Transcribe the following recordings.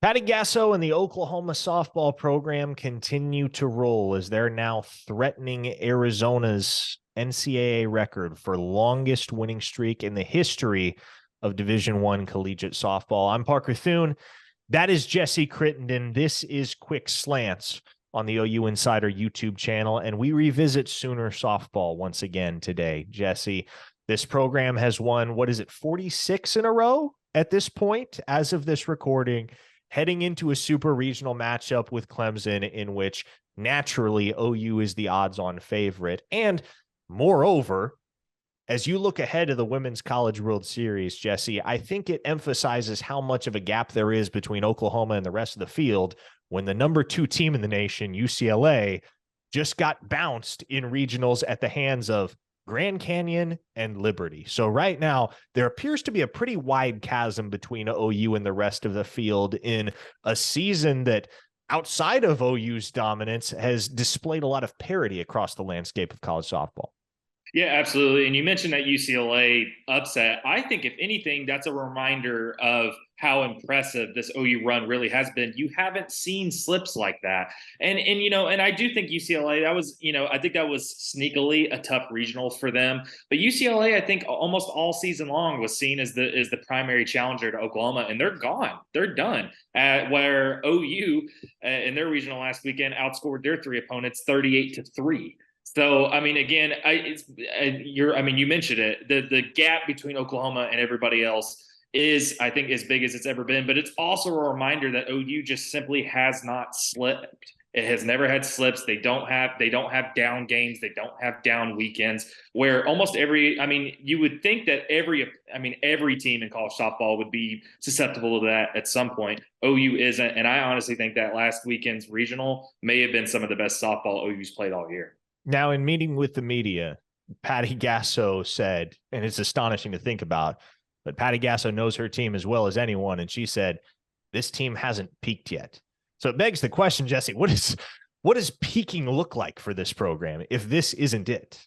Patty Gasso and the Oklahoma softball program continue to roll as they're now threatening Arizona's NCAA record for longest winning streak in the history of Division I collegiate softball. I'm Parker Thune. That is Jesse Crittenden. This is Quick Slants on the OU Insider YouTube channel, and we revisit Sooner softball once again today. Jesse, this program has won, 46 in a row at this point as of this recording, heading into a super regional matchup with Clemson, in which naturally OU is the odds-on favorite. And moreover, as you look ahead to the Women's College World Series, Jesse, I think it emphasizes how much of a gap there is between Oklahoma and the rest of the field when the number 2 team in the nation, UCLA, just got bounced in regionals at the hands of Grand Canyon and Liberty. So right now, there appears to be a pretty wide chasm between OU and the rest of the field in a season that, outside of OU's dominance, has displayed a lot of parity across the landscape of college softball. Yeah, absolutely. And you mentioned that UCLA upset. I think, if anything, that's a reminder of how impressive this OU run really has been. You haven't seen slips like that. And I do think UCLA, that was, I think that was sneakily a tough regional for them. But UCLA, I think almost all season long was seen as the primary challenger to Oklahoma, and they're gone. They're done. Where OU in their regional last weekend outscored their 3 opponents 38-3. So, I mean, again, you mentioned it. The gap between Oklahoma and everybody else is, I think, as big as it's ever been. But it's also a reminder that OU just simply has not slipped. It has never had slips. They don't have down games. They don't have down weekends where almost you would think that every team in college softball would be susceptible to that at some point. OU isn't. And I honestly think that last weekend's regional may have been some of the best softball OU's played all year. Now, in meeting with the media, Patty Gasso said, and it's astonishing to think about, but Patty Gasso knows her team as well as anyone, and she said, this team hasn't peaked yet. So it begs the question, Jesse, what does peaking look like for this program if this isn't it?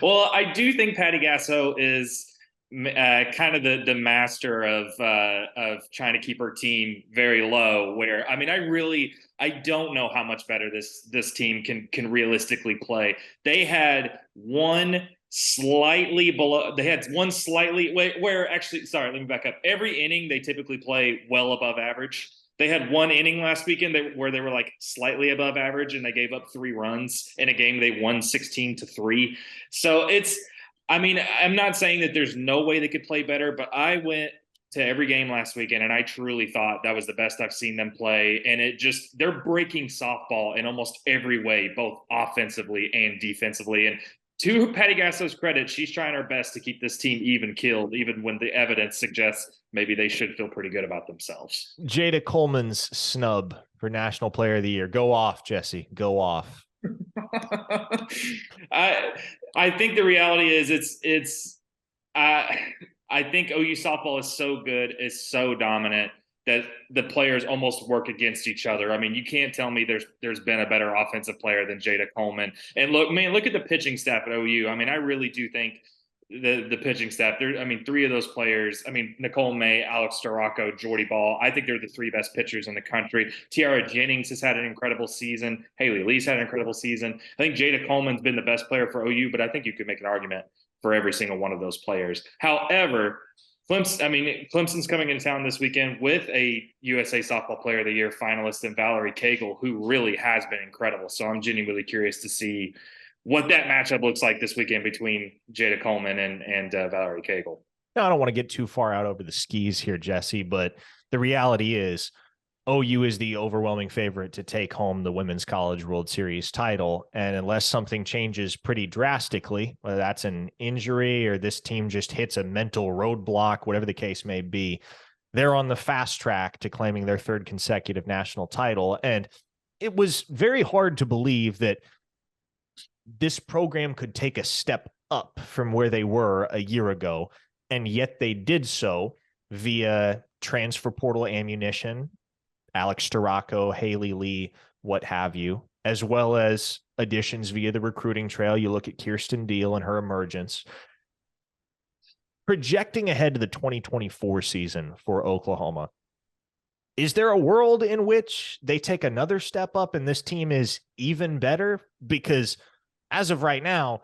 Well, I do think Patty Gasso is kind of the master of trying to keep her team very low. Where I don't know how much better this team can realistically play. They had one slightly below. They had one slightly where actually, sorry, let me back up. Every inning they typically play well above average. They had one inning last weekend where they were like slightly above average, and they gave up 3 runs in a game they won 16-3. So I'm not saying that there's no way they could play better, but I went to every game last weekend, and I truly thought that was the best I've seen them play. And they're breaking softball in almost every way, both offensively and defensively. And to Patty Gasso's credit, she's trying her best to keep this team even-keeled, even when the evidence suggests maybe they should feel pretty good about themselves. Jada Coleman's snub for National Player of the Year. Go off, Jesse. Go off. I think the reality is I think OU softball is so good, is so dominant that the players almost work against each other. I mean, you can't tell me there's been a better offensive player than Jada Coleman. And look at the pitching staff at OU. I mean, I really do think the pitching staff there. I mean, 3 of those players. I mean, Nicole May, Alex Storako, Jordy Ball. I think they're the 3 best pitchers in the country. Tiara Jennings has had an incredible season. Haley Lee's had an incredible season. I think Jada Coleman's been the best player for OU, but I think you could make an argument for every single one of those players. However, Clemson's coming into town this weekend with a USA Softball Player of the Year finalist in Valerie Cagle, who really has been incredible. So I'm genuinely curious to see what that matchup looks like this weekend between Jada Coleman and Valerie Cagle. Now, I don't want to get too far out over the skis here, Jesse, but the reality is OU is the overwhelming favorite to take home the Women's College World Series title. And unless something changes pretty drastically, whether that's an injury or this team just hits a mental roadblock, whatever the case may be, they're on the fast track to claiming their 3rd consecutive national title. And it was very hard to believe that this program could take a step up from where they were a year ago. And yet they did so via transfer portal ammunition, Alex Storako, Haley Lee, what have you, as well as additions via the recruiting trail. You look at Kirsten Deal and her emergence. Projecting ahead to the 2024 season for Oklahoma, Is there a world in which they take another step up and this team is even better? Because as of right now,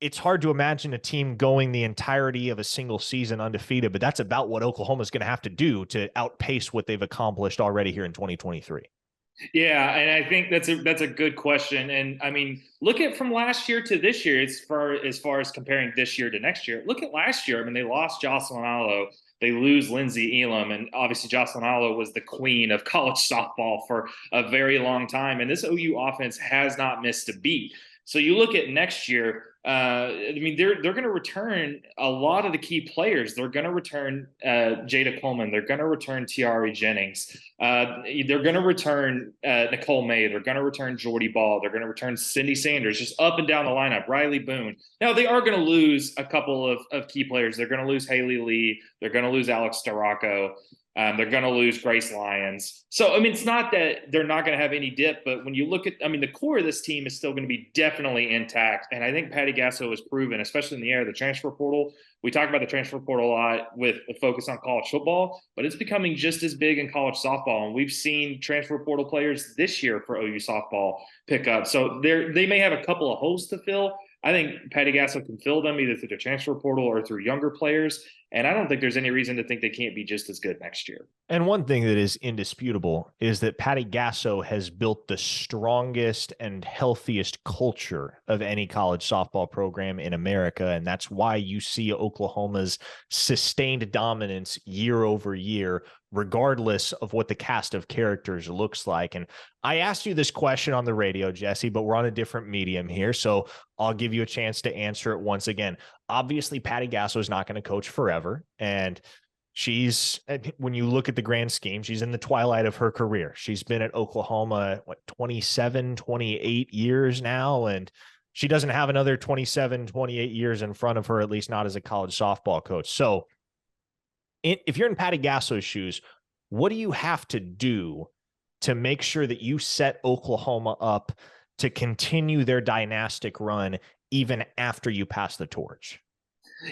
it's hard to imagine a team going the entirety of a single season undefeated, but that's about what Oklahoma is going to have to do to outpace what they've accomplished already here in 2023. Yeah, and I think that's a good question. And I mean, look at from last year to this year, as far as comparing this year to next year. Look at last year. I mean, they lost Jocelyn Allo, they lose Lindsey Elam, and obviously Jocelyn Allo was the queen of college softball for a very long time. And this OU offense has not missed a beat. So you look at next year. I mean, they're going to return a lot of the key players. They're going to return Jada Coleman. They're going to return Tiari Jennings. They're going to return Nicole May. They're going to return Jordy Ball. They're going to return Cindy Sanders, just up and down the lineup. Riley Boone. Now, they are going to lose a couple of key players. They're going to lose Haley Lee. They're going to lose Alex Starocco. They're going to lose Grace Lyons. So, I mean, it's not that they're not going to have any dip, but when you look at, I mean, the core of this team is still going to be definitely intact. And I think Patty Gasso has proven, especially in the era of the transfer portal. We talk about the transfer portal a lot with a focus on college football, but it's becoming just as big in college softball. And we've seen transfer portal players this year for OU softball pick up. So they may have a couple of holes to fill. I think Patty Gasso can fill them either through the transfer portal or through younger players. And I don't think there's any reason to think they can't be just as good next year. And one thing that is indisputable is that Patty Gasso has built the strongest and healthiest culture of any college softball program in America. And that's why you see Oklahoma's sustained dominance year over year, regardless of what the cast of characters looks like. And I asked you this question on the radio, Jesse, but we're on a different medium here. So I'll give you a chance to answer it once again. Obviously, Patty Gasso is not going to coach forever. And when you look at the grand scheme, she's in the twilight of her career. She's been at Oklahoma, 27, 28 years now. And she doesn't have another 27, 28 years in front of her, at least not as a college softball coach. So if you're in Patty Gasso's shoes, what do you have to do to make sure that you set Oklahoma up to continue their dynastic run even after you pass the torch?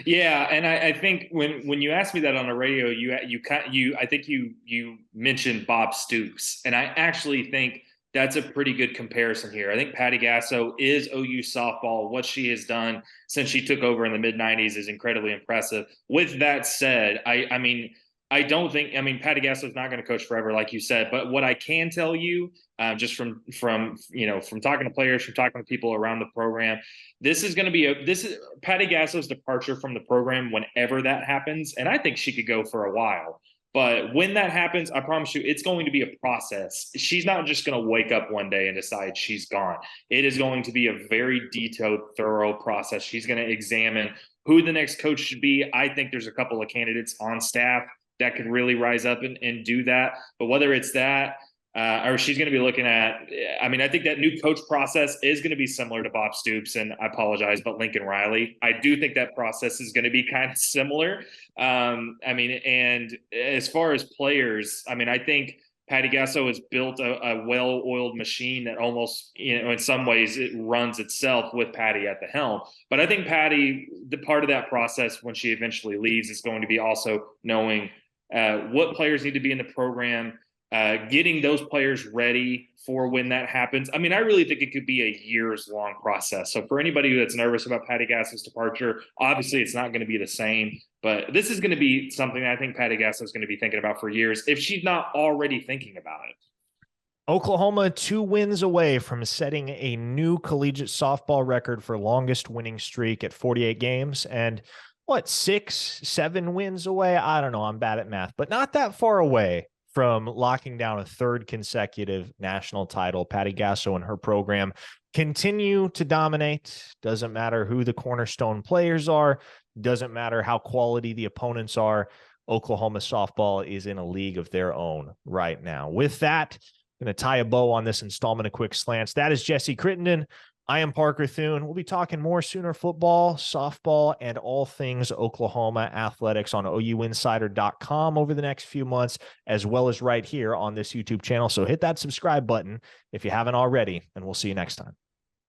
Yeah, and I think when you asked me that on the radio, I think you mentioned Bob Stoops, and I actually think that's a pretty good comparison here. I think Patty Gasso is OU softball. What she has done since she took over in the mid '90s is incredibly impressive. With that said, I mean, I don't think, I mean, Patty Gasso is not going to coach forever, like you said. But what I can tell you, just from talking to players, from talking to people around the program, this is Patty Gasso's departure from the program whenever that happens, and I think she could go for a while. But when that happens, I promise you, it's going to be a process. She's not just going to wake up one day and decide she's gone. It is going to be a very detailed, thorough process. She's going to examine who the next coach should be. I think there's a couple of candidates on staff that could really rise up and do that. But whether it's that, or she's going to be looking at, I mean, I think that new coach process is going to be similar to Bob Stoops, and I apologize, but Lincoln Riley. I do think that process is going to be kind of similar. I mean, and as far as players, I mean, I think Patty Gasso has built a well-oiled machine that almost, in some ways it runs itself with Patty at the helm. But I think Patty, the part of that process when she eventually leaves is going to be also knowing what players need to be in the program, getting those players ready for when that happens. I mean, I really think it could be a years-long process. So for anybody that's nervous about Patty Gasso's departure, obviously it's not going to be the same. But this is going to be something I think Patty Gasso is going to be thinking about for years, if she's not already thinking about it. Oklahoma 2 wins away from setting a new collegiate softball record for longest winning streak at 48 games. And 6, 7 wins away? I don't know. I'm bad at math, but not that far away from locking down a third consecutive national title. Patty Gasso and her program continue to dominate. Doesn't matter who the cornerstone players are. Doesn't matter how quality the opponents are. Oklahoma softball is in a league of their own right now. With that, I'm going to tie a bow on this installment of Quick Slants. That is Jesse Crittenden. I am Parker Thune. We'll be talking more Sooner football, softball, and all things Oklahoma athletics on OUinsider.com over the next few months, as well as right here on this YouTube channel. So hit that subscribe button if you haven't already, and we'll see you next time.